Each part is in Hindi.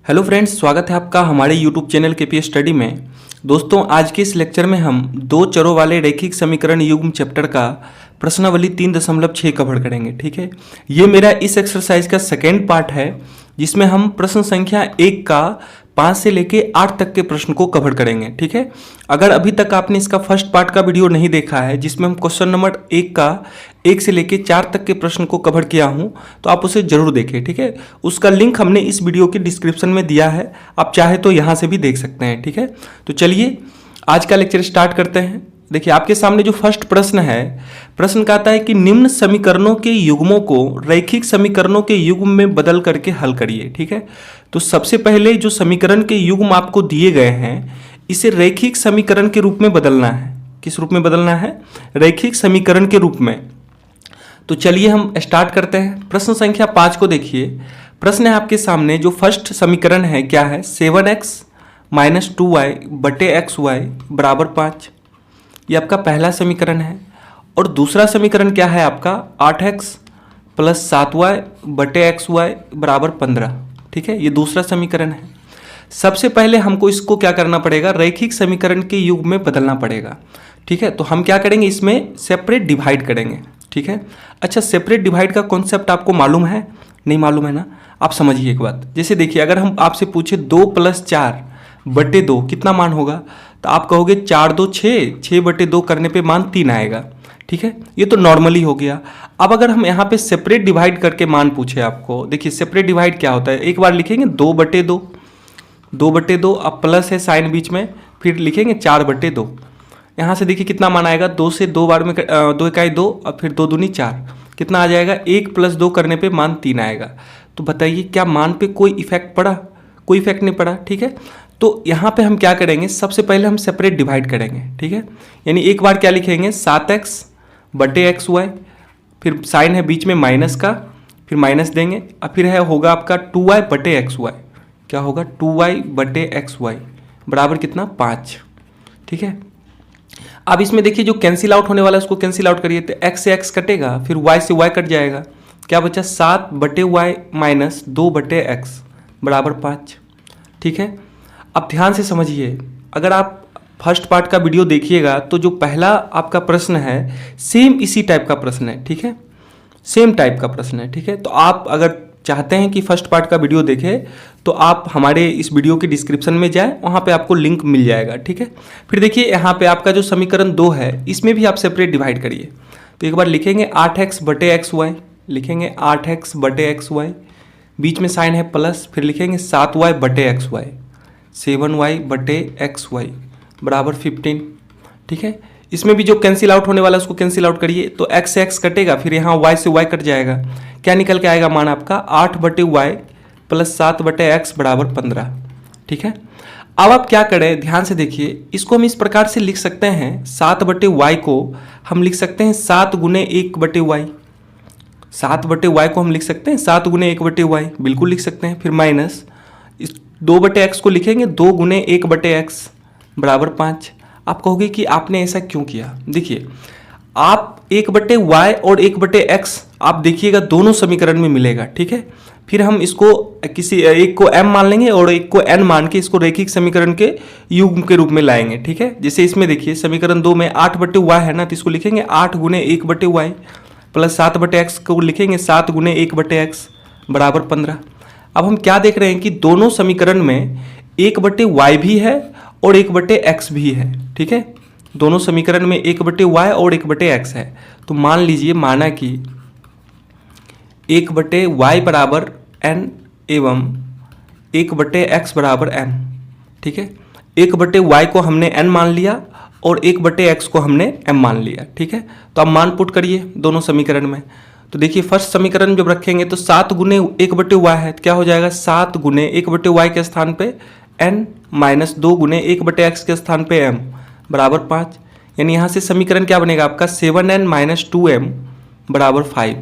हेलो फ्रेंड्स, स्वागत है आपका हमारे यूट्यूब चैनल केपीएस स्टडी में। दोस्तों, आज के इस लेक्चर में हम दो चरों वाले रैखिक समीकरण युग्म चैप्टर का प्रश्नावली 3.6 कवर करेंगे। ठीक है, ये मेरा इस एक्सरसाइज का सेकेंड पार्ट है जिसमें हम प्रश्न संख्या 1 का 5 से लेके 8 तक के प्रश्न को कवर करेंगे। ठीक है, अगर अभी तक आपने इसका फर्स्ट पार्ट का वीडियो नहीं देखा है जिसमें हम क्वेश्चन नंबर 1 का 1 से लेके 4 तक के प्रश्न को कवर किया हूं, तो आप उसे जरूर देखें। ठीक है, उसका लिंक हमने इस वीडियो के डिस्क्रिप्शन में दिया है, आप चाहे तो यहां से भी देख सकते हैं। ठीक है, तो चलिए आज का लेक्चर स्टार्ट करते हैं। देखिए, आपके सामने जो फर्स्ट प्रश्न है, प्रश्न कहता है कि निम्न समीकरणों के युग्मों को रैखिक समीकरणों के युग्म में बदल करके हल करिए। ठीक है, तो सबसे पहले जो समीकरण के युग्म आपको दिए गए हैं, इसे रैखिक समीकरण के रूप में बदलना है। किस रूप में बदलना है? रैखिक समीकरण के रूप में। तो चलिए हम स्टार्ट करते हैं। प्रश्न संख्या 5 को देखिए। प्रश्न है आपके सामने, जो फर्स्ट समीकरण है क्या है? 7x - 2y बटे xy बराबर 5। ये आपका पहला समीकरण है। और दूसरा समीकरण क्या है आपका? 8x + 7y बटे xy बराबर 15। ठीक है, ये दूसरा समीकरण है। सबसे पहले हमको इसको क्या करना पड़ेगा? रैखिक समीकरण के युग्म में बदलना पड़ेगा। ठीक है, तो हम क्या करेंगे? इसमें सेपरेट डिवाइड करेंगे। ठीक है, अच्छा, सेपरेट डिवाइड का कॉन्सेप्ट आपको मालूम है? नहीं मालूम है ना? आप समझिए एक बात। जैसे देखिए, अगर हम आपसे पूछे 2 + 4 बटे 2 कितना मान होगा, तो आप कहोगे 4 2 6, 6 बटे 2 करने पे मान 3 आएगा। ठीक है, ये तो नॉर्मली हो गया। अब अगर हम यहाँ पे सेपरेट डिवाइड करके मान पूछे आपको, देखिए सेपरेट डिवाइड क्या होता है, एक बार लिखेंगे 2 बटे 2, 2 बटे 2, अब प्लस है साइन बीच में, फिर लिखेंगे 4 बटे 2। यहाँ से देखिए कितना मान आएगा, 2 से 2 बार में 2 इकाई 2, और फिर 2 दूनी 4, कितना आ जाएगा? 1 + 2 करने पे मान 3 आएगा। तो बताइए क्या मान पे कोई इफेक्ट पड़ा? कोई इफेक्ट नहीं पड़ा। ठीक है, तो यहाँ पे हम क्या करेंगे? सबसे पहले हम सेपरेट डिवाइड करेंगे। ठीक है, यानी एक बार क्या लिखेंगे? 7x बटे xy, फिर साइन है बीच में माइनस का, फिर माइनस देंगे, और फिर है होगा आपका 2y बटे xy। क्या होगा? 2y बटे xy बराबर कितना? 5। ठीक है, अब इसमें देखिए जो कैंसिल आउट होने वाला है उसको कैंसिल आउट करिए, तो x से x कटेगा, फिर y से y कट जाएगा। क्या बचा? 7 बटे y माइनस 2 बटे x बराबर 5। ठीक है, अब ध्यान से समझिए, अगर आप फर्स्ट पार्ट का वीडियो देखिएगा तो जो पहला आपका प्रश्न है सेम इसी टाइप का प्रश्न है। ठीक है, सेम टाइप का प्रश्न है। ठीक है, तो आप अगर चाहते हैं कि फर्स्ट पार्ट का वीडियो देखें तो आप हमारे इस वीडियो के डिस्क्रिप्शन में जाएं, वहाँ पे आपको लिंक मिल जाएगा। ठीक है, फिर देखिए यहाँ पे आपका जो समीकरण 2 है, इसमें भी आप सेपरेट डिवाइड करिए। तो एक बार लिखेंगे 8x बटे xy, लिखेंगे 8x बटे xy, बीच में साइन है प्लस, फिर लिखेंगे 7y बटे xy, 7y बटे xy बराबर 15। ठीक है, इसमें भी जो कैंसिल आउट होने वाला है उसको कैंसिल आउट करिए, तो x से x कटेगा, फिर यहाँ y से y कट जाएगा। क्या निकल के आएगा मान आपका? 8 बटे y + 7 बटे x बराबर 15। ठीक है, अब आप क्या करें? ध्यान से देखिए, इसको हम इस प्रकार से लिख सकते हैं, 7 बटे y को हम लिख सकते हैं 7 गुने 1 बटे y। 7 बटे y को हम लिख सकते हैं 7 गुने 1 बटे y, बिल्कुल लिख सकते हैं। फिर माइनस इस 2 बटे x को लिखेंगे 2 गुने 1 बटे x बराबर 5। आप कहोगे कि आपने ऐसा क्यों किया? देखिए, आप 1 बटे y और 1 बटे x आप देखिएगा दोनों समीकरण में मिलेगा। ठीक है, फिर हम इसको किसी एक को m मान लेंगे और एक को n मान के इसको रैखिक समीकरण के युग्म के रूप में लाएंगे। ठीक है, जैसे इसमें देखिए समीकरण 2 में 8 बटे y है ना, तो इसको लिखेंगे 8 गुने 1 बटे y प्लस 7 बटे x को लिखेंगे 7 गुने 1 बटे x बराबर 15। अब हम क्या देख रहे हैं कि दोनों समीकरण में 1 बटे y भी है और 1 बटे x भी है। ठीक है, दोनों समीकरण में 1 बटे y और 1 बटे x है। तो मान लीजिए, माना कि 1 बटे y बराबर n एवं 1 बटे x बराबर m। ठीक है, 1 बटे y को हमने n मान लिया और 1 बटे x को हमने m मान लिया। ठीक है, तो अब मान पुट करिए दोनों समीकरण में। तो देखिए, फर्स्ट समीकरण जब रखेंगे तो 7 गुने 1 बटे y है, तो क्या हो जाएगा? 7 गुने 1 बटे y के स्थान पे n माइनस 2 गुने 1 बटे x के स्थान पे m बराबर 5। यानी यहाँ से समीकरण क्या बनेगा आपका? 7n माइनस 2m बराबर 5।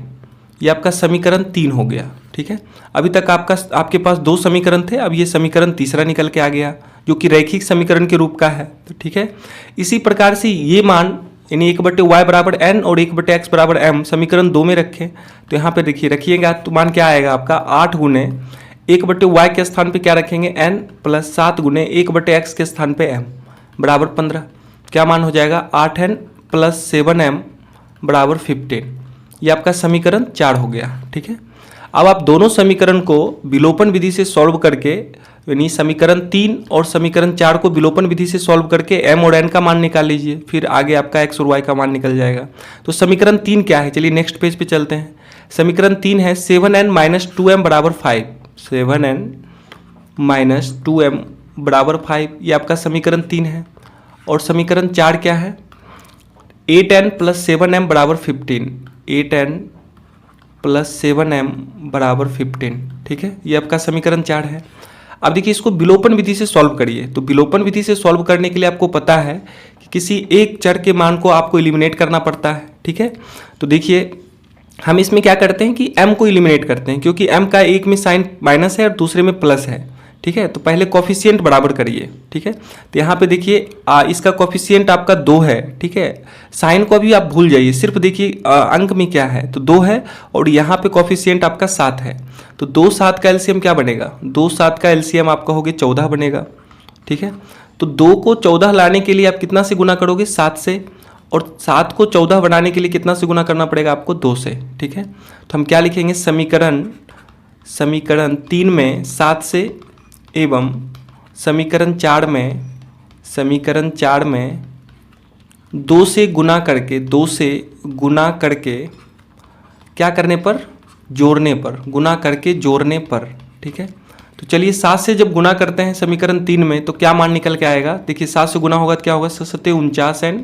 ये आपका समीकरण 3 हो गया। ठीक है, अभी तक आपके पास 2 समीकरण थे, अब ये समीकरण तीसरा निकल के आ गया जो कि रैखिक समीकरण के रूप का है। तो ठीक है, इसी प्रकार से ये मान यानी 1 बटे y बराबर n और 1 बटे x बराबर m समीकरण 2 में रखें, तो यहाँ पे देखिए रखिएगा तो मान क्या आएगा आपका? 8 गुने 1/y के स्थान पे क्या रखेंगे n प्लस 7 गुने 1/x के स्थान पे m बराबर 15। क्या मान हो जाएगा 8n प्लस 7m बराबर 15। ये आपका समीकरण 4 हो गया। ठीक है, अब आप दोनों समीकरण को विलोपन विधि से सॉल्व करके, यानी समीकरण 3 और समीकरण 4 को विलोपन विधि से सॉल्व करके m और n का मान निकाल लीजिए, फिर आगे आपका x और y का मान निकल जाएगा। तो समीकरण 3 क्या है, चलिए नेक्स्ट पेज पे चलते हैं। समीकरण 3 है 7n माइनस 2m बराबर 5। 7n माइनस 2m बराबर 5, ये आपका समीकरण 3 है। और समीकरण 4 क्या है, 8n प्लस 7m बराबर 15। 8n प्लस 7m बराबर 15। ठीक है, ये आपका समीकरण 4 है। अब देखिए इसको विलोपन विधि से सॉल्व करिए। तो विलोपन विधि से सॉल्व करने के लिए आपको पता है कि किसी एक चर के मान को आपको एलिमिनेट करना पड़ता है। ठीक है, तो देखिए हम इसमें क्या करते हैं कि m को एलिमिनेट करते हैं, क्योंकि m का एक में साइन माइनस है और दूसरे में प्लस है। ठीक है, तो पहले कोफिशिएंट बराबर करिए। ठीक है, तो यहाँ पे देखिए इसका कोफिशिएंट आपका 2 है। ठीक है, साइन को अभी आप भूल जाइए, सिर्फ देखिए अंक में क्या है, तो 2 है और यहाँ पे कोफिशिएंट आपका 7 है। तो 2 7 का एलसीएम क्या बनेगा, 2 7 का एलसीएम आपका हो गया 14 बनेगा। ठीक है, तो 2 को 14 लाने के लिए आप कितना से गुना करोगे, 7 से, और 7 को 14 बनाने के लिए कितना से गुना करना पड़ेगा आपको, 2 से। ठीक है, तो हम क्या लिखेंगे, समीकरण 3 में 7 से एवं समीकरण 4 में 2 से गुना करके क्या करने पर, जोड़ने पर, गुना करके जोड़ने पर। ठीक है, तो चलिए 7 से जब गुना करते हैं समीकरण 3 में तो क्या मान निकल के आएगा, देखिए 7 से गुना होगा तो क्या होगा, 7 7 49n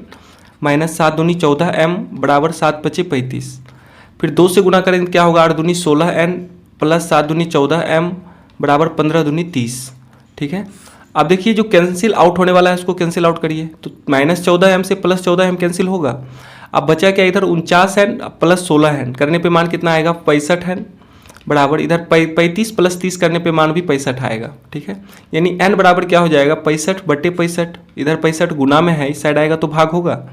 माइनस 7 दूनी 14m बराबर 7 5 35। फिर 2 से गुना करेंगे क्या होगा, 8 दूनी 16n प्लस 7 दूनी 14m बराबर 15 दूनी 30। ठीक है, अब देखिए जो कैंसिल आउट होने वाला है उसको कैंसिल आउट करिए, तो माइनस 14m से प्लस 14m कैंसिल होगा। अब बचा क्या, इधर 49n प्लस 16n करने पे मान कितना आएगा, 65n बराबर इधर 35 प्लस 30 करने पे मान भी 65 आएगा। ठीक है, यानी n बराबर क्या हो जाएगा, 65/65। इधर 65 गुना में है, इस साइड आएगा तो भाग होगा।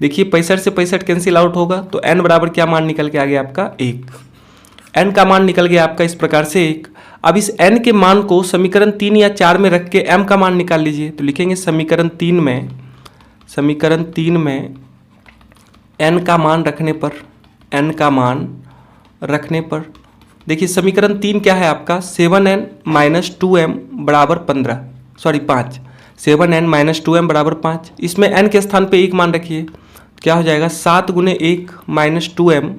देखिए 65 से 65 कैंसिल आउट होगा तो n बराबर क्या मान निकल के आ गया आपका 1। n का मान निकल गया आपका इस प्रकार से 1। अब इस n के मान को समीकरण 3 या 4 में रख के m का मान निकाल लीजिए। तो लिखेंगे समीकरण 3 में n का मान रखने पर देखिए समीकरण 3 क्या है आपका, 7n माइनस 2m बराबर 5। 7n माइनस 2m बराबर 5। इसमें n के स्थान पे 1 मान रखिए, क्या हो जाएगा, 7 गुने 1 माइनस 2m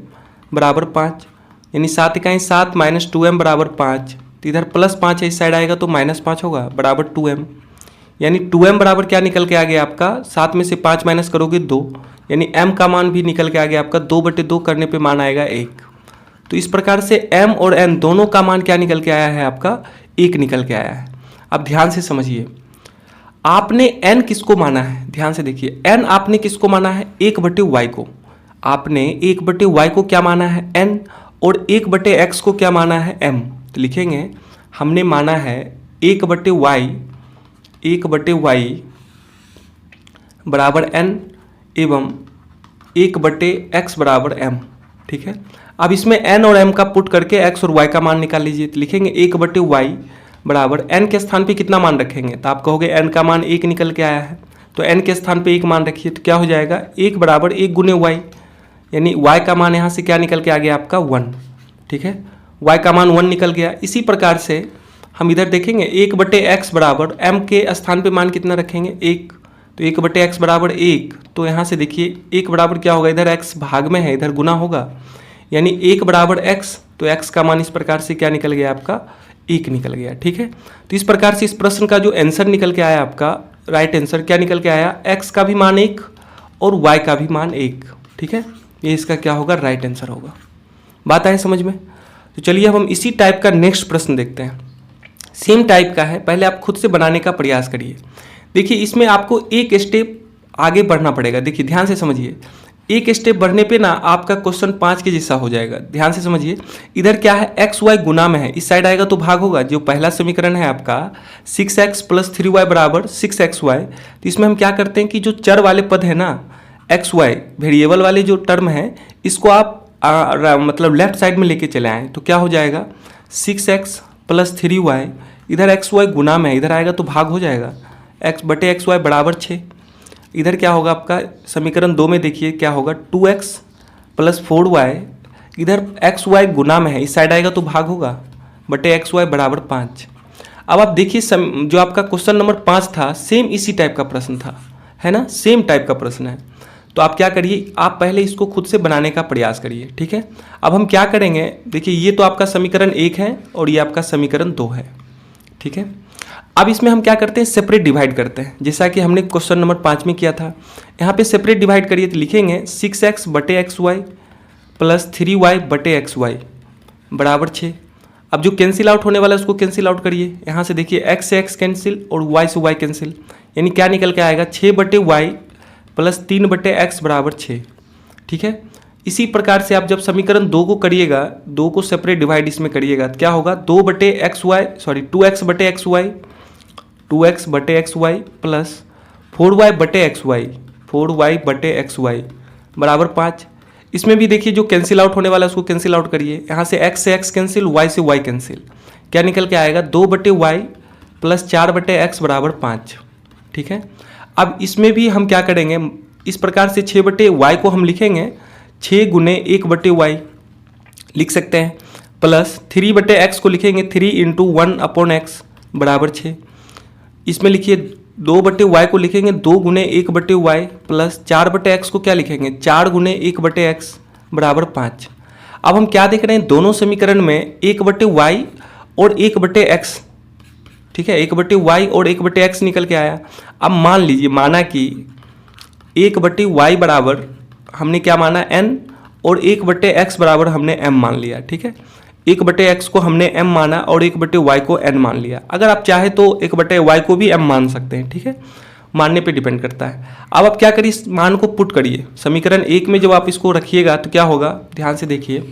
बराबर 5, यानी 7 इकाई 7 माइनस 2m बराबर 5। तो इधर प्लस 5 है, इस साइड आएगा तो माइनस 5 होगा बराबर 2m, यानी 2m बराबर क्या निकल के आ गया आपका, 7 में से 5 माइनस करोगे 2, यानी m का मान भी निकल के आ गया आपका 2/2 करने पे मान आएगा 1। तो इस प्रकार से m और n दोनों का मान क्या निकल के आया है आपका, 1 निकल के आया है। अब ध्यान से समझिए, आपने n किसको माना है, ध्यान से देखिए, n आपने किसको माना है, 1/y को। आपने 1/y को क्या माना है, n, और 1/x को क्या माना है, m। तो लिखेंगे हमने माना है 1/y बराबर n एवं 1/x बराबर m। ठीक है, अब इसमें n और m का पुट करके x और y का मान निकाल लीजिए। तो लिखेंगे 1/y बराबर n के स्थान पे कितना मान रखेंगे, तो आप कहोगे n का मान 1 निकल के आया है, तो n के स्थान पे 1 मान रखिए। तो क्या हो जाएगा, 1 बराबर 1 गुने y, यानी y का मान यहाँ से क्या निकल के आ गया आपका 1। ठीक है, y का मान 1 निकल गया। इसी प्रकार से हम इधर देखेंगे 1/x बराबर m के स्थान पे मान कितना रखेंगे, 1। तो 1/x बराबर 1, तो यहाँ से देखिए 1 बराबर क्या होगा, इधर x भाग में है, इधर गुना होगा, यानी 1 बराबर x, तो x का मान इस प्रकार से क्या निकल गया आपका, 1 निकल गया। ठीक है, तो इस प्रकार से इस प्रश्न का जो आंसर निकल के आया आपका, राइट आंसर क्या निकल के आया, x का भी मान 1 और y का भी मान 1। ठीक है, ये इसका क्या होगा, राइट आंसर होगा। बात आए समझ में। तो चलिए अब हम इसी टाइप का नेक्स्ट प्रश्न देखते हैं। सेम टाइप का है, पहले आप खुद से बनाने का प्रयास करिए। देखिए इसमें आपको एक स्टेप आगे बढ़ना पड़ेगा। देखिए ध्यान से समझिए, एक स्टेप बढ़ने पे ना आपका क्वेश्चन 5 के जैसा हो जाएगा। ध्यान से समझिए, इधर क्या है, एक्स वाई गुना में है, इस साइड आएगा तो भाग होगा। जो पहला समीकरण है आपका 6x प्लस 3y बराबर 6xy, तो इसमें हम क्या करते हैं कि जो चर वाले पद है ना, एक्स वाई वेरिएबल वाले जो टर्म है, इसको आप मतलब लेफ्ट साइड में लेके चले आएँ, तो क्या हो जाएगा 6x प्लस 3y, इधर एक्स वाई गुना में है, इधर आएगा तो भाग हो जाएगा, x बटे एक्स वाई बराबर 6। इधर क्या होगा आपका समीकरण 2 में देखिए क्या होगा 2x प्लस 4y, इधर एक्स वाई गुना में है, इस साइड आएगा तो भाग होगा, बटे एक्स वाई बराबर 5। अब आप देखिए जो आपका क्वेश्चन नंबर 5 था सेम इसी टाइप का प्रश्न था, है ना, सेम टाइप का प्रश्न है। तो आप क्या करिए, आप पहले इसको खुद से बनाने का प्रयास करिए, ठीक है। अब हम क्या करेंगे, देखिए ये तो आपका समीकरण 1 है और ये आपका समीकरण 2 है, ठीक है। अब इसमें हम क्या करते हैं, सेपरेट डिवाइड करते हैं, जैसा कि हमने क्वेश्चन नंबर 5 में किया था। यहाँ पे सेपरेट डिवाइड करिए तो लिखेंगे 6x बटे एक्स वाई प्लस 3y बटे एक्स वाई बराबर 6। अब जो कैंसिल आउट होने वाला है उसको कैंसिल आउट करिए। यहाँ से देखिए x से x कैंसिल और y से y कैंसिल, यानी क्या निकल के आएगा 6 बटे वाई प्लस 3 बटे एक्स बराबर 6, ठीक है। इसी प्रकार से आप जब समीकरण 2 को करिएगा, 2 को सेपरेट डिवाइड इसमें करिएगा तो क्या होगा 2 बटे एक्स वाई सॉरी 2x बटे एक्स वाई 2x बटे एक्स वाई प्लस 4y बटे एक्स वाई 4y बटे एक्स वाई बराबर 5। इसमें भी देखिए जो कैंसिल आउट होने वाला है उसको कैंसिल आउट करिए। यहाँ से x कैंसिल, y से y कैंसिल, क्या निकल के आएगा 2 बटे वाई प्लस 4 बटे एक्स बराबर 5, ठीक है। अब इसमें भी हम क्या करेंगे, इस प्रकार से 6 बटे वाई को हम लिखेंगे 6 गुने 1 बटे वाई लिख सकते हैं, प्लस 3 बटे एक्स को लिखेंगे 3 इंटू 1 अपॉन एक्स बराबर 6। इसमें लिखिए 2 बटे वाई को लिखेंगे 2 गुने 1 बटे वाई प्लस 4 बटे एक्स को क्या लिखेंगे 4 गुने 1 बटे एक्स बराबर 5। अब हम क्या देख रहे हैं, दोनों समीकरण में 1 बटे वाई और 1 बटे एक्स, ठीक है, 1 बटे वाई और 1 बटे एक्स निकल के आया। अब मान लीजिए, माना कि 1 बटे वाई बराबर हमने क्या माना n और 1 बटे एक्स बराबर हमने m मान लिया, ठीक है। 1 बटे एक्स को हमने m माना और 1 बटे वाई को n मान लिया। अगर आप चाहे तो 1 बटे वाई को भी m मान सकते हैं, ठीक है, मानने पे डिपेंड करता है। अब आप क्या करिए, इस मान को पुट करिए समीकरण 1 में। जब आप इसको रखिएगा तो क्या होगा, ध्यान से देखिए,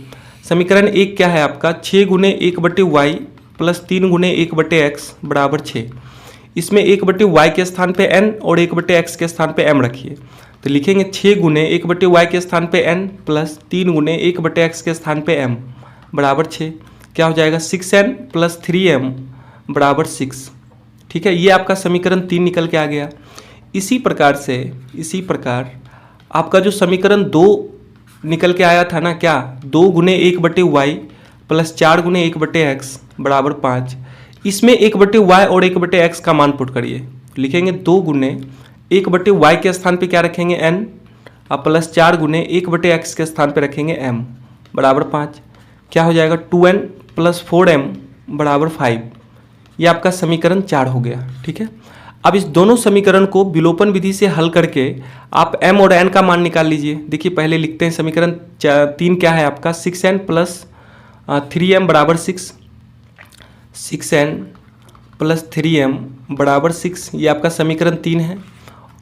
समीकरण 1 क्या है आपका 6 गुने 1 बटे वाई प्लस 3 गुने 1 बटे एक्स बराबर 6। इसमें 1 बटे वाई के स्थान पे n और 1 बटे एक्स के स्थान पे m रखिए, तो लिखेंगे 6 गुने 1 बटे वाई के स्थान पे n प्लस 3 गुने 1 बटे एक्स के स्थान पे m बराबर 6। क्या हो जाएगा 6n प्लस 3m बराबर 6, ठीक है। ये आपका समीकरण 3 निकल के आ गया। इसी प्रकार आपका जो समीकरण 2 निकल के आया था ना, क्या 2 गुने 1 बटे वाई प्लस 4 गुने 1 बटे एक्स बराबर 5। इसमें 1 बटे वाई और 1 बटे एक्स का मान पुट करिए, लिखेंगे 2 गुने 1 बटे वाई के स्थान पे क्या रखेंगे n और प्लस 4 गुने 1 बटे एक्स के स्थान पे रखेंगे m बराबर 5। क्या हो जाएगा 2n प्लस 4m बराबर 5। ये आपका समीकरण 4 हो गया, ठीक है। अब इस दोनों समीकरण को विलोपन विधि से हल करके आप m और n का मान निकाल लीजिए। देखिए पहले लिखते हैं समीकरण 3 क्या है आपका 6n प्लस 3m बराबर 6, 6n प्लस 3m बराबर 6, ये आपका समीकरण 3 है।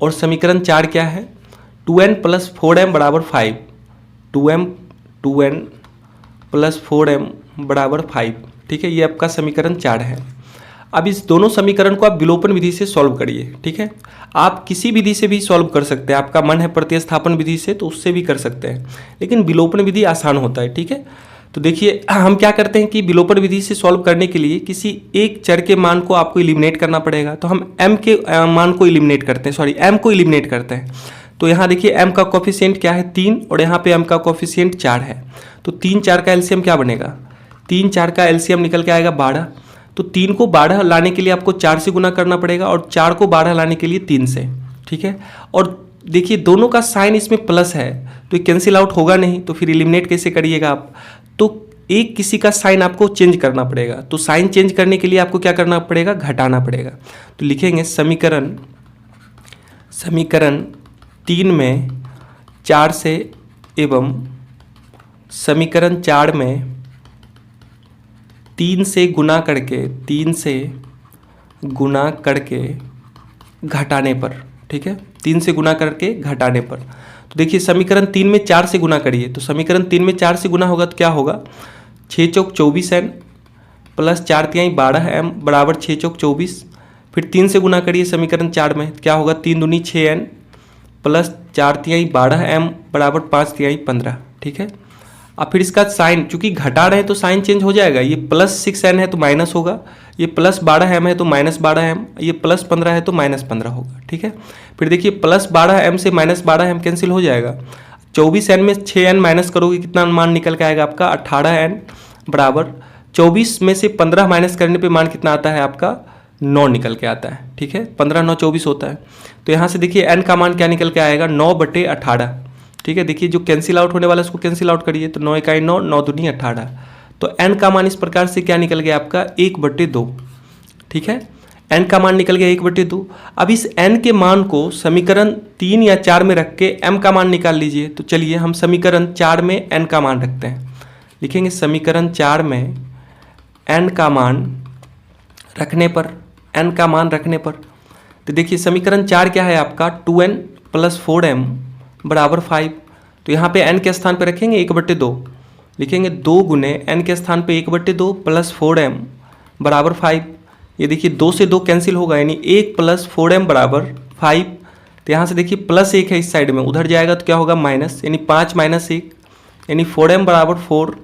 और समीकरण 4 क्या है 2n प्लस 4m बराबर 5, 2n प्लस 4m बराबर 5, ठीक है, ये आपका समीकरण 4 है। अब इस दोनों समीकरण को आप विलोपन विधि से सॉल्व करिए, ठीक है। आप किसी विधि से भी सॉल्व कर सकते हैं, आपका मन है प्रतिस्थापन विधि से तो उससे भी कर सकते हैं, लेकिन विलोपन विधि आसान होता है, ठीक है। तो देखिए हम क्या करते हैं कि विलोपन विधि से सॉल्व करने के लिए किसी एक चर के मान को आपको इलिमिनेट करना पड़ेगा। तो हम m के मान को इलिमिनेट करते हैं, m को इलिमिनेट करते हैं। तो यहाँ देखिए m का कोफिशिएंट क्या है 3 और यहाँ पे m का कोफिशिएंट 4 है। तो 3 4 का एलसीएम क्या बनेगा, 3 4 का एलसीएम निकल के आएगा 12। तो 3 को 12 लाने के लिए आपको 4 से गुना करना पड़ेगा और 4 को 12 लाने के लिए 3 से, ठीक है। और देखिए दोनों का साइन इसमें प्लस है तो ये कैंसिल आउट होगा नहीं, तो फिर एलिमिनेट कैसे करिएगा आप, तो एक किसी का साइन आपको चेंज करना पड़ेगा। तो साइन चेंज करने के लिए आपको क्या करना पड़ेगा, घटाना पड़ेगा। तो लिखेंगे समीकरण 3 में 4 से एवं समीकरण 4 में 3 से गुना करके घटाने पर, ठीक है, 3 से गुना करके घटाने पर। तो देखिए समीकरण 3 में 4 से गुना करिए, तो समीकरण 3 में 4 से गुना होगा तो क्या होगा 6 चौक 24n प्लस 4 तिहाई 12m बराबर 6 चौक 24। फिर 3 से गुना करिए समीकरण 4 में, क्या होगा 3 दूनी 6n प्लस 4 तिहाई 12m बराबर 5 तिहाई 15, ठीक है। अब फिर इसका साइन, चूंकि घटा रहे हैं तो साइन चेंज हो जाएगा। ये +6n है तो माइनस होगा, ये +12m है तो -12m, ये +15 है तो -15 होगा। ठीक है, फिर देखिए +12m से -12m कैंसिल हो जाएगा। 24n में 6n माइनस करोगे कितना मान निकल के आएगा आपका 18n बराबर 24 में से 15 माइनस करने पे मान कितना आता है आपका 9 निकल के आता है। ठीक है, 15 9 24 होता है। तो यहाँ से देखिए n का मान क्या निकल के आएगा 9/18। ठीक है, देखिए जो कैंसिल आउट होने वाला है उसको कैंसिल आउट करिए, तो 9 इकाई 9, 9 दूनी 18। तो n का मान इस प्रकार से क्या निकल गया आपका 1/2। ठीक है, n का मान निकल गया 1/2। अब इस n के मान को समीकरण 3 या 4 में रख के m का मान निकाल लीजिए। तो चलिए हम समीकरण 4 में n का मान रखते हैं। लिखेंगे समीकरण 4 में n का मान रखने पर, n का मान रखने पर, तो देखिए समीकरण 4 क्या है आपका 2n + 4m बराबर 5। तो यहाँ पे n के स्थान पे रखेंगे 1/2, लिखेंगे 2 गुने n के स्थान पे 1/2 + 4m बराबर 5। ये देखिए 2 से 2 कैंसिल होगा, यानी 1 + 4m बराबर 5। तो यहाँ से देखिए +1 है इस साइड में, उधर जाएगा तो क्या होगा माइनस, यानी 5 - 1 यानी 4m बराबर 4।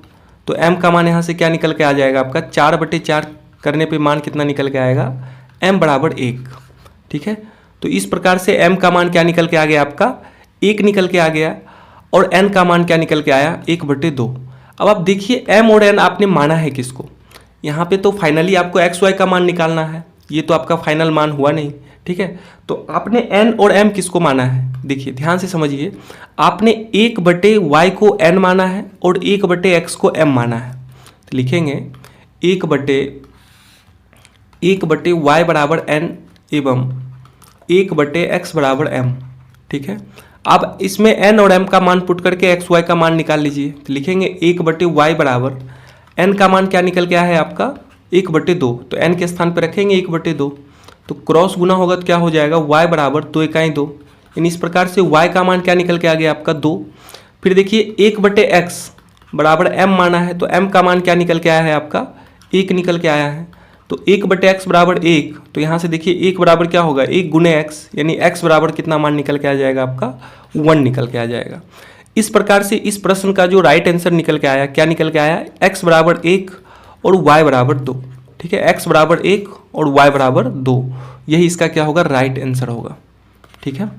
तो m का मान यहाँ से क्या निकल के आ जाएगा आपका 4/4 करने पे मान कितना निकल के आएगा m बराबर 1। ठीक है, तो इस प्रकार से m का मान क्या निकल के आ गया आपका 1 निकल के आ गया, और n का मान क्या निकल के आया 1/2। अब आप देखिए m और n आपने माना है किसको, यहाँ पे तो फाइनली आपको x y का मान निकालना है, ये तो आपका फाइनल मान हुआ नहीं। ठीक है, तो आपने n और m किसको माना है, देखिए ध्यान से समझिए, आपने 1/y को n माना है और 1/x को m माना है। तो लिखेंगे 1/y बराबर n एवं 1/x बराबर m। ठीक है, अब इसमें n और m का मान पुट करके x y का मान निकाल लीजिए। तो लिखेंगे 1/y बराबर n का मान क्या निकल के आया है आपका 1/2, तो n के स्थान पर रखेंगे 1/2, तो क्रॉस गुना होगा तो क्या हो जाएगा y बराबर 2 इकाई 2, यानी इस प्रकार से y का मान क्या निकल के आ गया आपका 2। फिर देखिए 1/x बराबर m माना है, तो m का मान क्या निकल के आया है आपका 1 निकल के आया है। तो 1/x बराबर 1, तो यहाँ से देखिए 1 बराबर क्या होगा 1 गुने x, यानी x बराबर कितना मान निकल के आ जाएगा आपका 1 निकल के आ जाएगा। इस प्रकार से इस प्रश्न का जो राइट आंसर निकल के आया, क्या निकल के आया x बराबर 1 और y बराबर 2। ठीक है, x बराबर 1 और y बराबर 2, यही इसका क्या होगा राइट आंसर होगा। ठीक है,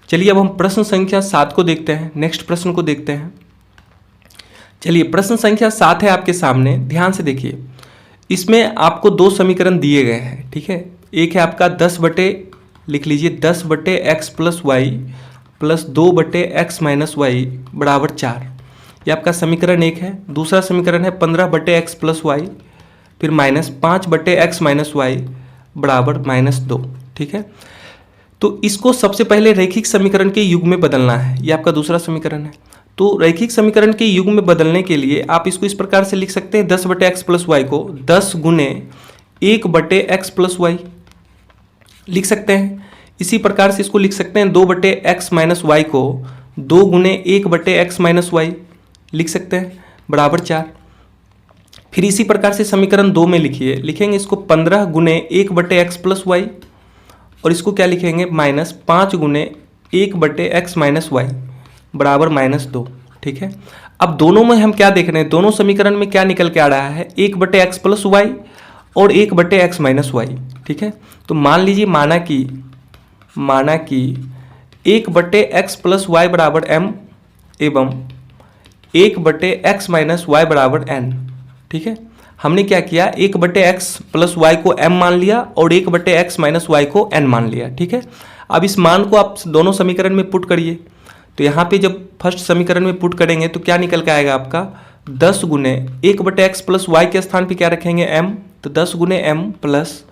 चलिए अब हम प्रश्न संख्या 7 को देखते हैं, नेक्स्ट प्रश्न को देखते हैं। चलिए प्रश्न संख्या 7 है आपके सामने, ध्यान से देखिए। इसमें आपको 2 समीकरण दिए गए हैं। ठीक है, एक है आपका 10 बटे, लिख लीजिए 10/x + y + 2/x - y बराबर 4, ये आपका समीकरण 1 है। दूसरा समीकरण है 15/x + y फिर -5/x - y बराबर -2। ठीक है, तो इसको सबसे पहले रैखिक समीकरण के युग में बदलना है, ये आपका दूसरा समीकरण है। तो रैखिक समीकरण के युग में बदलने के लिए आप इसको इस प्रकार से लिख सकते हैं 10/x + y को 10 गुने 1/x + y लिख सकते हैं। इसी प्रकार से इसको लिख सकते हैं 2/x - y को 2 गुने 1/x - y लिख सकते हैं बराबर 4। फिर इसी प्रकार से समीकरण 2 में लिखेंगे इसको 15 गुने 1/x + y, और इसको क्या लिखेंगे -5 गुने 1/x - y बराबर -2। ठीक है, अब दोनों में हम क्या देख रहे हैं, दोनों समीकरण में क्या निकल के आ रहा है 1/x + y और 1/x - y। ठीक है, तो मान लीजिए माना कि 1/x + y बराबर m एवं 1/x - y बराबर n। ठीक है, हमने क्या किया 1/x + y को m मान लिया और 1/x - y को n मान लिया। ठीक है, अब इस मान को आप दोनों समीकरण में पुट करिए। तो यहाँ पे जब फर्स्ट समीकरण में पुट करेंगे तो क्या निकल के आएगा आपका 10 गुने 1/x + y के स्थान पे क्या रखेंगे m, तो 10 गुने m प्लस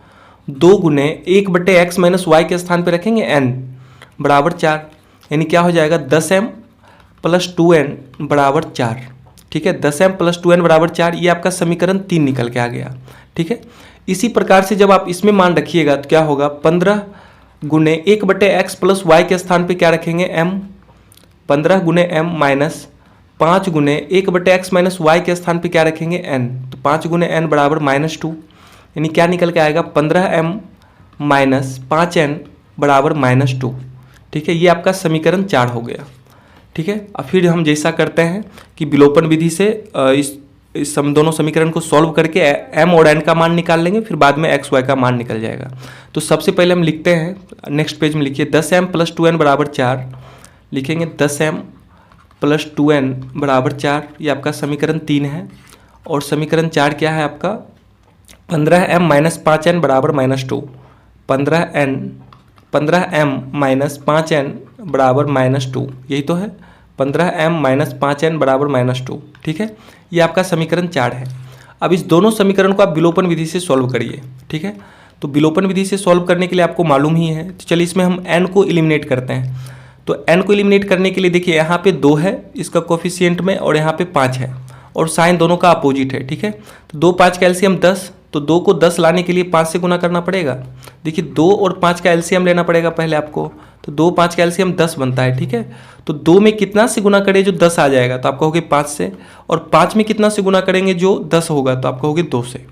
2 गुने 1/x - y के स्थान पे रखेंगे n बराबर 4, यानी क्या हो जाएगा 10m + 2n बराबर 4। ठीक है, 10m + 2n बराबर 4, ये आपका समीकरण 3 निकल के आ गया। ठीक है, इसी प्रकार से जब आप इसमें मान रखिएगा तो क्या होगा 15 गुने 1/x + y के स्थान पे क्या रखेंगे m, 15 गुने m माइनस 5 गुने 1/x - y के स्थान पे क्या रखेंगे n, तो 5 गुने n बराबर -2, यानी क्या निकल के आएगा 15m - 5n बराबर -2। ठीक है, ये आपका समीकरण 4 हो गया। ठीक है। अब फिर हम जैसा करते हैं कि विलोपन विधि से इस दोनों समीकरण को सॉल्व करके m और n का मान निकाल लेंगे, फिर बाद में x y का मान निकल जाएगा। तो सबसे पहले हम लिखते हैं, नेक्स्ट पेज में लिखिए 10m + 2n = 4। लिखेंगे 10m + 2n = 4, ये आपका समीकरण 3 है। और समीकरण 4 क्या है आपका, 15m - 5n = -2। 15m - 5n = -2, यही तो है। 15m - 5n = -2, ठीक है। ये आपका समीकरण 4 है। अब इस दोनों समीकरण को आप विलोपन विधि से सॉल्व करिए, ठीक है। तो विलोपन विधि से सॉल्व करने के लिए आपको मालूम ही है, तो चलिए इसमें हम n को एलिमिनेट करते हैं। तो n को एलिमिनेट करने के लिए देखिए यहाँ पे 2 है इसका कोफिशिएंट में, और यहाँ पे 5 है, और साइन दोनों का अपोजिट है, ठीक है। तो 2 5 का एलसीएम 10, तो 2 को 10 लाने के लिए 5 से गुना करना पड़ेगा। देखिए 2 और 5 का एलसीएम लेना पड़ेगा पहले आपको, तो 2 5 का एलसीएम 10 बनता है, ठीक है। तो 2 में कितना से गुना करें जो 10 आ जाएगा, तो आप कहोगे 5 से, और 5 में कितना से गुना करेंगे जो 10 होगा, तो आप कहोगे 2 से,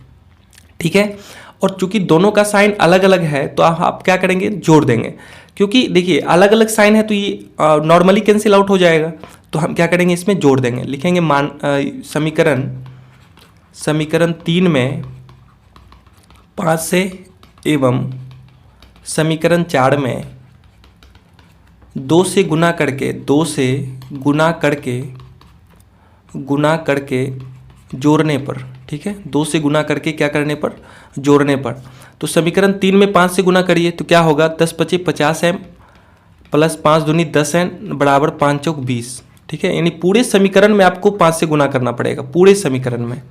ठीक है। और चूंकि दोनों का साइन अलग अलग है तो आप क्या करेंगे, जोड़ देंगे, क्योंकि देखिए अलग अलग साइन है तो ये नॉर्मली कैंसिल आउट हो जाएगा। तो हम क्या करेंगे, इसमें जोड़ देंगे। लिखेंगे समीकरण 3 में 5 से एवं समीकरण 4 में 2 से गुना करके जोड़ने पर, ठीक है। 2 से गुना करके क्या करने पर, जोड़ने पर। तो समीकरण 3 में 5 से गुना करिए तो क्या होगा, 10 × 5 = 50m + 5 × 2 = 10n = 5 × 4 = 20, ठीक है। यानी पूरे समीकरण में आपको 5 से गुना करना पड़ेगा, पूरे समीकरण में,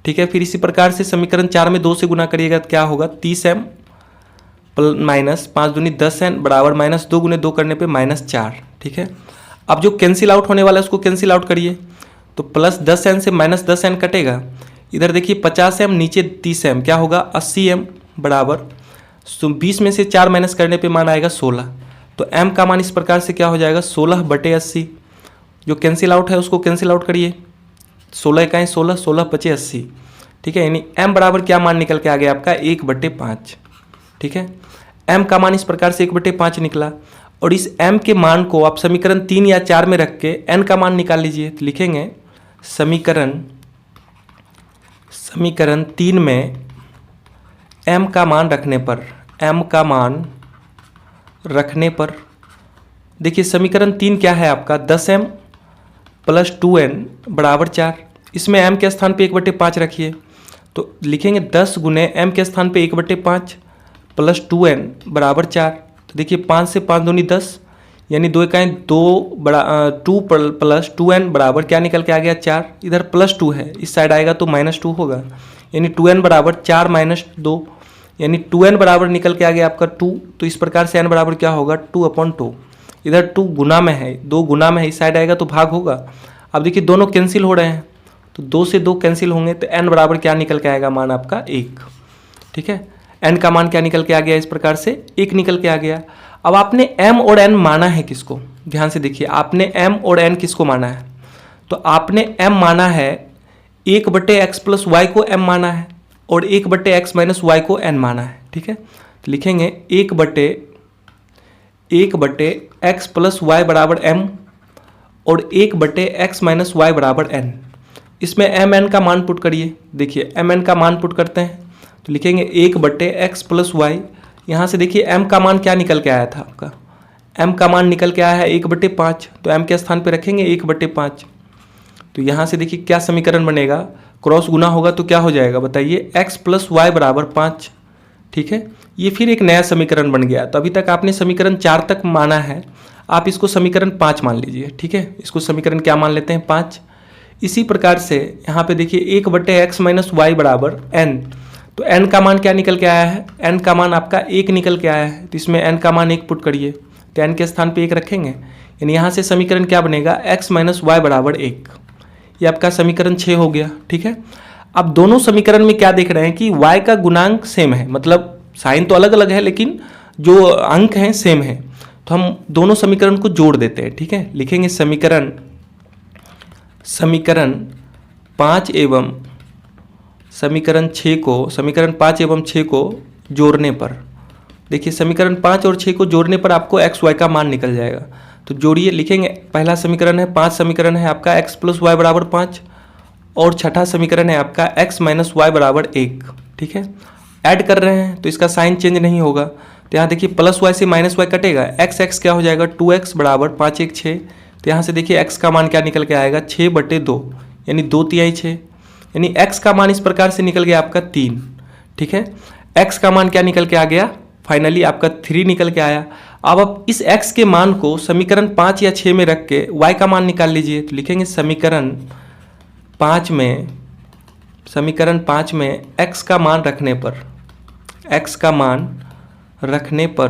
ठीक है। फिर इसी प्रकार से समीकरण 4 में 2 से गुना करिएगा तो क्या होगा, 30m - 5 × 2 = 10n = -2 × 2 करने पे -4, ठीक है। अब जो कैंसिल आउट होने वाला है उसको कैंसिल आउट करिए, तो +10n से -10n कटेगा। इधर देखिए 50m नीचे 30m, क्या होगा 80m बराबर 20 में से 4 माइनस करने पे मान आएगा 16। तो m का मान इस प्रकार से क्या हो जाएगा, 16/80। जो कैंसिल आउट है उसको कैंसिल आउट करिए, 16 × 16, 16 × 5 = 80, ठीक है। यानी m बराबर क्या मान निकल के आ गया आपका, 1/5, ठीक है। m का मान इस प्रकार से 1/5 निकला। और इस m के मान को आप समीकरण 3 या 4 में रख के n का मान निकाल लीजिए। तो लिखेंगे समीकरण 3 में m का मान रखने पर देखिए समीकरण 3 क्या है आपका, 10m + 2n = 4। इसमें m के स्थान पे 1/5 रखिए, तो लिखेंगे 10 × m के स्थान पे 1/5 + 2n = 4। तो देखिए 5 से 5 दूनी 10, यानी 2 × 2 + 2n बराबर क्या निकल के आ गया, 4। इधर +2 है, इस साइड आएगा तो -2 होगा, यानी 2n बराबर 4 - 2, यानी 2n बराबर निकल के आ गया आपका 2। तो इस प्रकार से n बराबर क्या होगा, 2/2। इधर 2 गुना में है, 2 गुना में है, इस साइड आएगा तो भाग होगा। अब देखिए दोनों कैंसिल हो रहे हैं, तो 2 से 2 कैंसिल होंगे, तो n बराबर क्या निकल के आएगा, मान आपका 1, ठीक है। n का मान क्या निकल के आ गया, इस प्रकार से 1 निकल के आ गया। अब आपने m और n माना है किसको, ध्यान से देखिए, आपने m और n किसको माना है, तो आपने m माना है 1/x + y को m माना है, और 1/x - y को n माना है, ठीक है। तो लिखेंगे 1/x + y = m और 1/x - y = n। इसमें m n का मान पुट करिए, देखिए m n का मान पुट करते हैं, तो लिखेंगे 1/x + y। यहाँ से देखिए m का मान क्या निकल के आया था आपका, m का मान निकल के आया है 1/5, तो m के स्थान पे रखेंगे 1/5। तो यहाँ से देखिए क्या समीकरण बनेगा, क्रॉस गुना होगा तो क्या हो जाएगा बताइए, x + y = 5, ठीक है। ये फिर एक नया समीकरण बन गया। तो अभी तक आपने समीकरण 4 तक माना है, आप इसको समीकरण 5 मान लीजिए, ठीक है। इसको समीकरण क्या मान लेते हैं, 5। इसी प्रकार से यहाँ पे देखिए 1/x - y = n। तो n का मान क्या निकल के आया है, n का मान आपका 1 निकल के आया है, तो इसमें n का मान 1 पुट करिए, तो n के स्थान पे 1 रखेंगे, यानी यहाँ से समीकरण क्या बनेगा, x - y = 1। ये आपका समीकरण 6 हो गया, ठीक है। अब दोनों समीकरण में क्या देख रहे हैं कि y का गुणांक सेम है, मतलब साइन तो अलग अलग है लेकिन जो अंक हैं सेम है। तो हम दोनों समीकरण को जोड़ देते हैं, ठीक है। लिखेंगे समीकरण 5 एवं समीकरण 6 को जोड़ने पर, देखिए समीकरण 5 और 6 को जोड़ने पर आपको x y का मान निकल जाएगा। तो जोड़िए, लिखेंगे पहला समीकरण है 5 समीकरण है आपका x प्लस वाई बराबर 5 और छठा समीकरण है आपका x माइनस वाई बराबर 1। ठीक है, ऐड कर रहे हैं तो इसका साइन चेंज नहीं होगा, तो यहाँ देखिए प्लस वाई से माइनस वाई कटेगा, x क्या हो जाएगा 2x बराबर 5 1 6। तो यहाँ से देखिए x का मान क्या निकल के आएगा 6/2 यानी 2/3 6, यानी x का मान इस प्रकार से निकल गया आपका 3। ठीक है, x का मान क्या निकल के आ गया, फाइनली आपका 3 निकल के आया। अब आप इस x के मान को समीकरण 5 या 6 में रख के y का मान निकाल लीजिए। तो लिखेंगे समीकरण 5 में x का मान रखने पर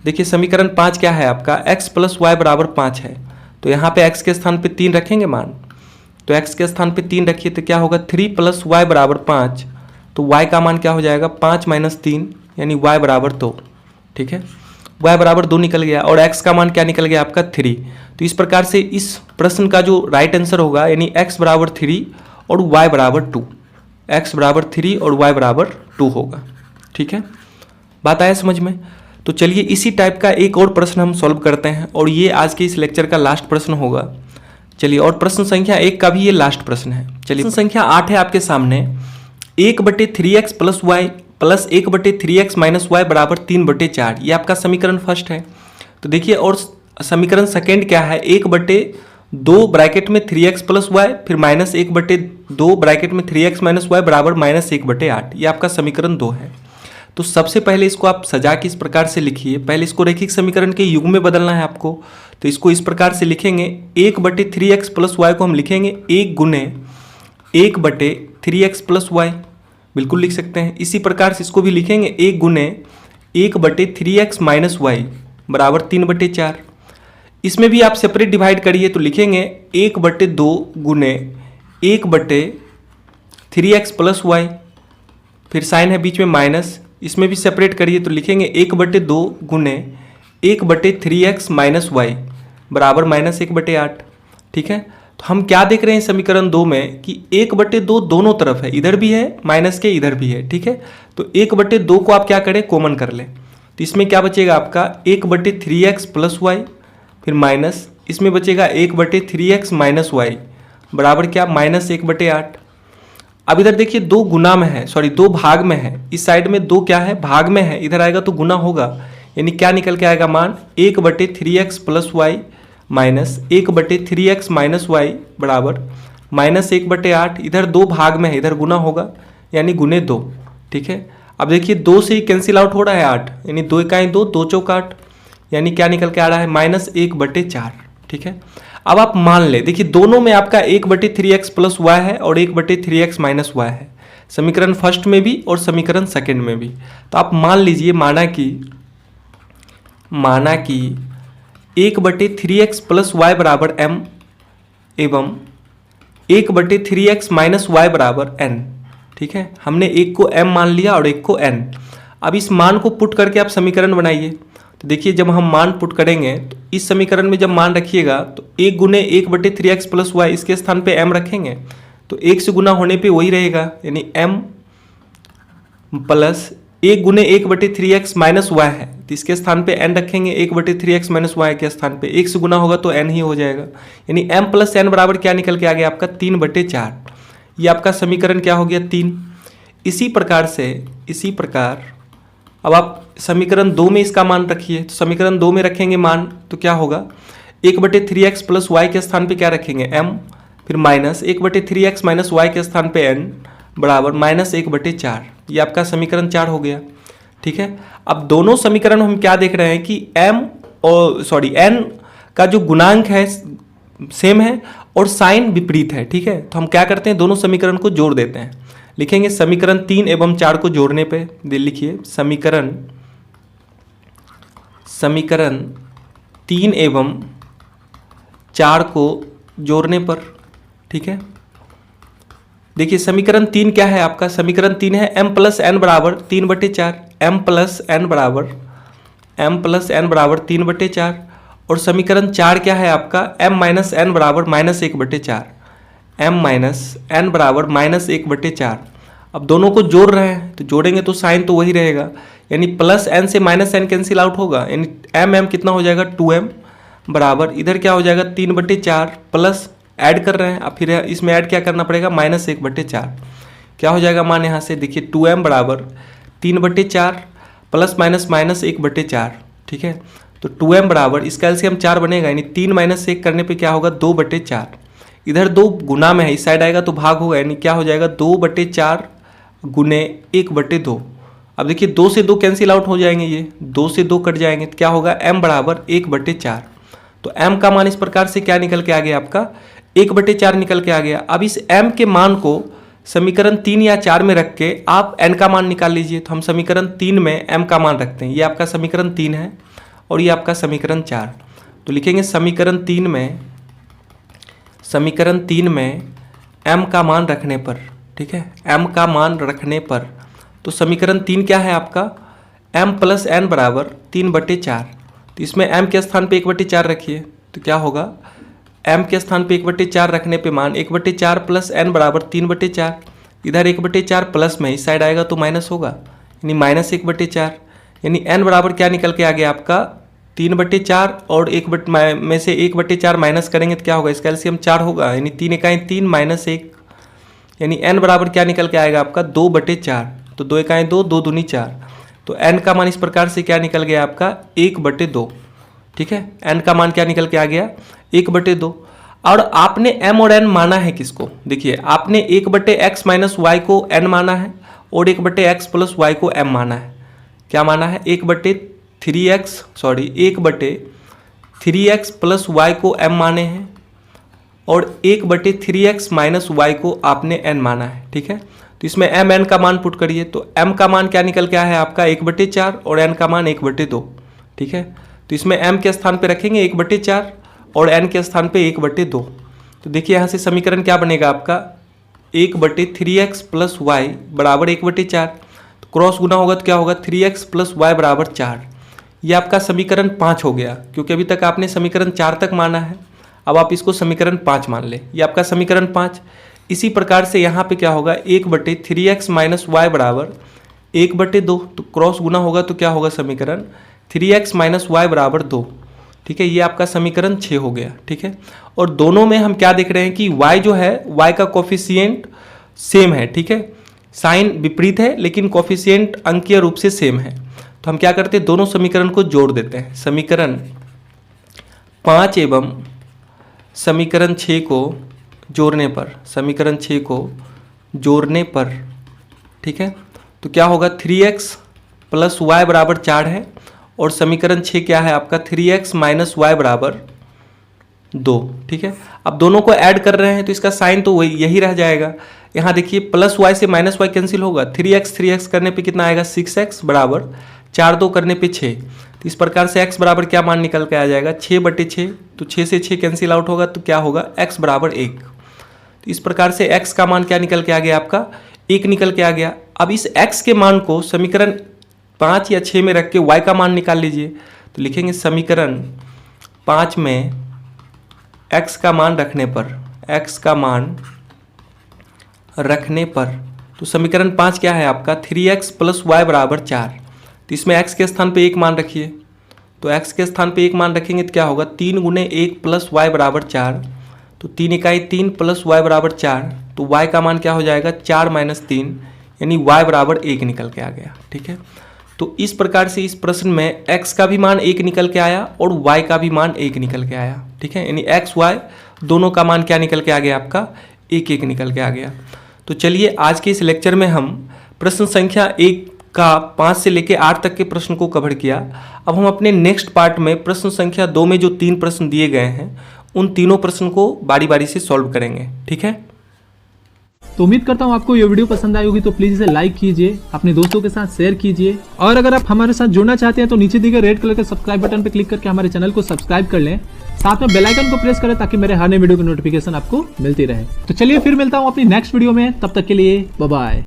देखिए समीकरण 5 क्या है आपका x प्लस वाई बराबर 5 है, तो यहाँ पे x के स्थान पे 3 रखेंगे मान, तो x के स्थान पे 3 रखिए तो क्या होगा 3 प्लस वाई बराबर 5, तो y का मान क्या हो जाएगा 5 माइनस 3 यानी y बराबर 2। ठीक है, y बराबर 2 निकल गया और x का मान क्या निकल गया आपका 3। तो इस प्रकार से इस प्रश्न का जो राइट आंसर होगा यानी x बराबर 3 और y बराबर 2, x बराबर 3 और y बराबर 2 होगा। ठीक है, बात आया समझ में। तो चलिए इसी टाइप का एक और प्रश्न हम सॉल्व करते हैं और ये आज के इस लेक्चर का लास्ट प्रश्न होगा। चलिए, और प्रश्न संख्या 1 का भी ये लास्ट प्रश्न है। चलिए, प्रश्न संख्या 8 है आपके सामने, 1/3x plus Y plus 1/3x minus Y बराबर 3/4, ये आपका समीकरण फर्स्ट है। तो देखिए, और समीकरण सेकेंड क्या है 1/2 ब्रैकेट में 3x प्लस वाई फिर माइनस 1/2 ब्रैकेट में 3x माइनस वाई बराबर -1/8, ये आपका समीकरण 2 है। तो सबसे पहले इसको आप सजा के इस प्रकार से लिखिए, पहले इसको रैखिक समीकरण के युग में बदलना है आपको, तो इसको इस प्रकार से लिखेंगे 1/3x प्लस वाई को हम लिखेंगे 1 गुने 1/3x प्लस वाई, बिल्कुल लिख सकते हैं। इसी प्रकार से इसको भी लिखेंगे 1 गुने 1/3x माइनस वाई बराबर 3/4। इसमें भी आप सेपरेट डिवाइड करिए तो लिखेंगे 1/2 गुने 1/3x प्लस वाई, फिर साइन है बीच में माइनस, इसमें भी सेपरेट करिए तो लिखेंगे 1/2 गुने 1/3x माइनस वाई बराबर -1/8। ठीक है, तो हम क्या देख रहे हैं समीकरण 2 में कि 1/2 दोनों तरफ है, इधर भी है माइनस के इधर भी है। ठीक है, तो 1/2 को आप क्या करें कॉमन कर लें, तो इसमें क्या बचेगा आपका 1/3x प्लस वाई फिर माइनस, इसमें बचेगा 1/3x माइनस वाई बराबर क्या -1/8। अब इधर देखिए 2 गुना में है, सॉरी 2 भाग में है, इस साइड में 2 क्या है भाग में है, इधर आएगा तो गुना होगा, यानी क्या निकल के आएगा मान 1/3x plus Y minus 1/3x minus Y बराबर -1/8। इधर 2 भाग में है, इधर गुना होगा यानी गुने 2। ठीक है, अब देखिए 2 से ही कैंसिल आउट हो रहा है 8, यानी 2 इकाई 2 2 चौक 8, यानी क्या निकल के आ रहा है -1/4। ठीक है, अब आप मान ले, देखिए दोनों में आपका 1/3x प्लस वाई है और 1/3x माइनस वाई है, समीकरण फर्स्ट में भी और समीकरण सेकंड में भी। तो आप मान लीजिए माना कि 1/3x प्लस वाई बराबर m एवं 1/3x माइनस वाई बराबर n। ठीक है, हमने एक को m मान लिया और एक को n। अब इस मान को पुट करके आप समीकरण बनाइए, तो देखिए जब हम मान पुट करेंगे तो इस समीकरण में जब मान रखिएगा तो 1 गुने 1/3x प्लस वाई, इसके स्थान पे m रखेंगे तो 1 से गुना होने पे वही रहेगा, यानी m प्लस 1 गुने 1/3x माइनस वाई है तो इसके स्थान पे n रखेंगे, 1/3x माइनस वाई के स्थान पे 1 से गुना होगा तो n ही हो जाएगा, यानी m प्लस n बराबर क्या निकल के आ गया आपका 3/4। ये आपका समीकरण क्या हो गया 3। इसी प्रकार अब आप समीकरण 2 में इसका मान रखिए, तो समीकरण 2 में रखेंगे मान तो क्या होगा 1/3x प्लस वाई के स्थान पे क्या रखेंगे m, फिर माइनस 1/3x माइनस वाई के स्थान पे n बराबर -1/4। ये आपका समीकरण 4 हो गया। ठीक है, अब दोनों समीकरण हम क्या देख रहे हैं कि n का जो गुणांक है सेम है और साइन विपरीत है। ठीक है, तो हम क्या करते हैं दोनों समीकरण को जोड़ देते हैं, लिखेंगे समीकरण 3 एवं 4 को जोड़ने पे, लिखिए समीकरण 3 एवं 4 को जोड़ने पर। ठीक है, देखिए समीकरण 3 क्या है आपका, समीकरण 3 है m प्लस n बराबर 3/4, m प्लस n बराबर 3/4, और समीकरण 4 क्या है आपका m माइनस n बराबर -1/4, m माइनस n बराबर -1/4। अब दोनों को जोड़ रहे हैं तो जोड़ेंगे तो साइन तो वही रहेगा, यानी प्लस n से माइनस n कैंसिल आउट होगा, यानी m कितना हो जाएगा 2m बराबर इधर क्या हो जाएगा 3/4 प्लस ऐड कर रहे हैं, अब फिर इसमें ऐड क्या करना पड़ेगा -1/4। क्या हो जाएगा मान यहाँ से देखिए 2m बराबर 3/4 प्लस माइनस -1/4। ठीक है, तो 2m बराबर इसका एलसीएम 4 बनेगा, यानी 3 - 1 करने पे क्या होगा 2/4। इधर 2 गुना में है, इस साइड आएगा तो भाग होगा, यानी क्या हो जाएगा 2/4 गुने 1/2। अब देखिए 2 से 2 कैंसिल आउट हो जाएंगे, ये 2 से 2 कट जाएंगे, तो क्या होगा m बराबर 1/4। तो m का मान इस प्रकार से क्या निकल के आ गया आपका 1/4 निकल के आ गया। अब इस m के मान को समीकरण 3 या 4 में रख के आप n का मान निकाल लीजिए। तो हम समीकरण 3 में m का मान रखते हैं, ये आपका समीकरण 3 है और ये आपका समीकरण 4। तो लिखेंगे समीकरण 3 में m का मान रखने पर, ठीक है, m का मान रखने पर, तो समीकरण 3 क्या है आपका m + n बराबर 3/4। तो इसमें m के स्थान पे 1/4 रखिए, तो क्या होगा m के स्थान पे 1/4 रखने पे मान 1/4 प्लस n बराबर 3/4। इधर 1/4 प्लस में इस साइड आएगा तो माइनस होगा, यानी -1/4, यानी n बराबर क्या निकल के आ गया आपका 3/4 और 1 में से 1/4 माइनस करेंगे तो क्या होगा इसका एलसीएम 4 होगा, यानी 3 एकाई 3 - 1, यानी n बराबर क्या निकल के आएगा आपका 2/4। तो 2 एकाई 2, 2 दूनी 4, तो n का मान इस प्रकार से क्या निकल गया आपका 1/2। ठीक है, n का मान क्या निकल के आ गया 1/2। और आपने m और n माना है किसको, देखिए आपने 1/x - y को n माना है और 1/x + y को m माना है। क्या माना है 1/3x + y को m माने हैं और 1/3x - y को आपने n माना है। ठीक है, तो इसमें m n का मान पुट करिए, तो m का मान क्या निकल के आया है आपका 1/4 और n का मान 1/2। ठीक है, तो इसमें m के स्थान पे रखेंगे 1/4 और n के स्थान पे 1/2। तो देखिए यहाँ से समीकरण क्या बनेगा आपका 1/3x + y बराबर 1/4। तो क्रॉस गुना होगा तो क्या होगा 3x + y बराबर 4। ये आपका समीकरण 5 हो गया, क्योंकि अभी तक आपने समीकरण 4 तक माना है, अब आप इसको समीकरण 5 मान ले, ये आपका समीकरण 5। इसी प्रकार से यहाँ पे क्या होगा 1/3x - y बराबर 1/2। तो क्रॉस गुना होगा तो क्या होगा समीकरण 3x - y बराबर 2। ठीक है, ये आपका समीकरण 6 हो गया। ठीक है, और दोनों में हम क्या देख रहे हैं कि y जो है y का कोफिशिएंट सेम है। ठीक है, साइन विपरीत है लेकिन कोफिशिएंट अंकीय रूप से सेम है। तो हम क्या करते हैं दोनों समीकरण को जोड़ देते हैं। समीकरण 5 एवं समीकरण 6 को जोड़ने पर, ठीक है, तो क्या होगा 3x + y बराबर 4 है और समीकरण 6 क्या है आपका 3x - y बराबर 2। ठीक है, अब दोनों को ऐड कर रहे हैं तो इसका साइन तो वही यही रह जाएगा। यहाँ देखिए +y से -y कैंसिल होगा, 3x करने पे कितना आएगा 6x बराबर 4 2 करने पे 6। तो इस प्रकार से x बराबर क्या मान निकल के आ जाएगा 6/6। तो 6 से 6 कैंसिल आउट होगा तो क्या होगा x बराबर 1। तो इस प्रकार से x का मान क्या निकल के आ गया आपका 1 निकल के आ गया। अब इस x के मान को समीकरण 5 या 6 में रख के y का मान निकाल लीजिए। तो लिखेंगे समीकरण 5 में x का मान रखने पर, तो समीकरण 5 क्या है आपका 3x + y बराबर 4। तो इसमें x के स्थान पे 1 मान रखिए, तो x के स्थान पे 1 मान रखेंगे तो क्या होगा 3 × 1 + y बराबर 4। तो 3 एकाई 3 + y बराबर 4। तो y का मान क्या हो जाएगा 4 - 3, यानी y बराबर 1 निकल के आ गया। ठीक है, तो इस प्रकार से इस प्रश्न में x का भी मान 1 निकल के आया और y का भी मान 1 निकल के आया। ठीक है, यानी x y दोनों का मान क्या निकल के आ गया आपका 1 निकल के आ गया। तो चलिए आज के इस लेक्चर में हम प्रश्न संख्या 1 का 5 से लेकर 8 तक के प्रश्न को कवर किया। अब हम अपने नेक्स्ट पार्ट में प्रश्न संख्या 2 में जो 3 प्रश्न दिए गए हैं उन तीनों प्रश्न को बारी बारी से सॉल्व करेंगे। ठीक है, तो उम्मीद करता हूँ आपको ये वीडियो पसंद आई होगी, तो प्लीज इसे लाइक कीजिए, अपने दोस्तों के साथ शेयर कीजिए, और अगर आप हमारे साथ जुड़ना चाहते हैं तो नीचे दिए गए रेड कलर के सब्सक्राइब बटन पर क्लिक करके हमारे चैनल को सब्सक्राइब कर लें, साथ में बेल आइकन को प्रेस करें ताकि मेरे हर नए वीडियो की नोटिफिकेशन आपको मिलती रहे। तो चलिए फिर मिलता हूँ अपनी नेक्स्ट वीडियो में, तब तक के लिए बाय बाय।